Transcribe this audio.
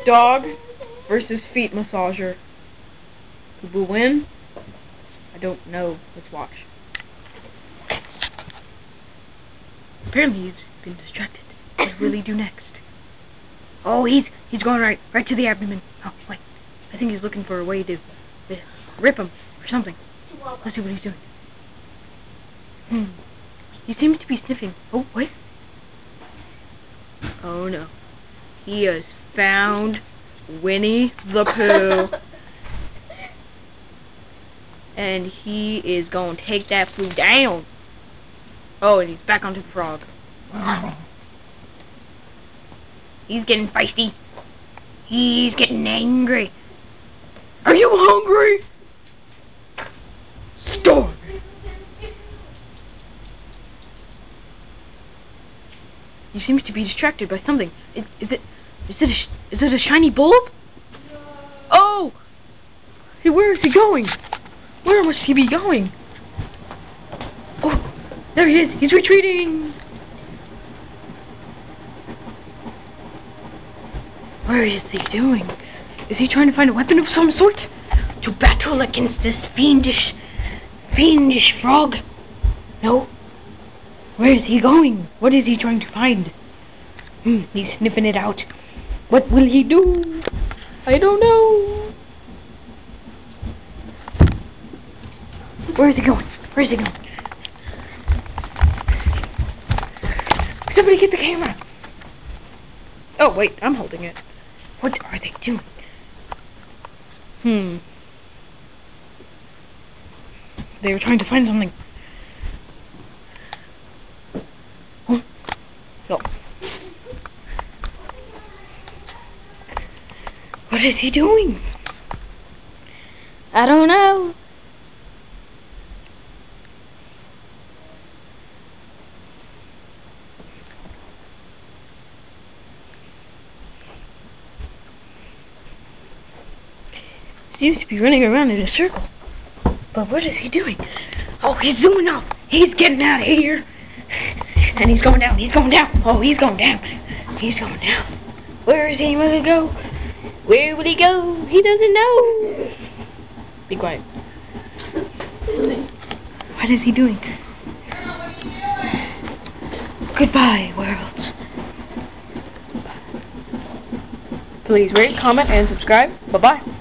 Dog versus feet massager. Who will win? I don't know. Let's watch. Apparently he's been distracted. What will he do next? Oh, he's going right to the abdomen. Oh, wait. I think he's looking for a way to rip him or something. Let's see what he's doing. He seems to be sniffing. Oh, wait. Oh, no. He has found Winnie the Pooh. And he is going to take that food down. Oh, and he's back onto the frog. He's getting feisty. He's getting angry. Are you hungry? Starve. He seems to be distracted by something. Is it a shiny bulb? Oh! Hey, where is he going? Where must he be going? Oh, there he is. He's retreating. Where is he doing? Is he trying to find a weapon of some sort to battle against this fiendish frog? No. Where is he going? What is he trying to find? He's sniffing it out. What will he do? I don't know. Where is he going? Where is he going? Somebody get the camera. Oh, wait, I'm holding it. What are they doing? They were trying to find something. Oh. No. What is he doing? I don't know. Seems to be running around in a circle. But what is he doing? Oh, he's zooming out. He's getting out of here. And he's going down. He's going down. Oh, he's going down. He's going down. Where is he going to go? Where will he go? He doesn't know. Be quiet. What is he doing? Goodbye, world. Please rate, comment, and subscribe. Bye-bye.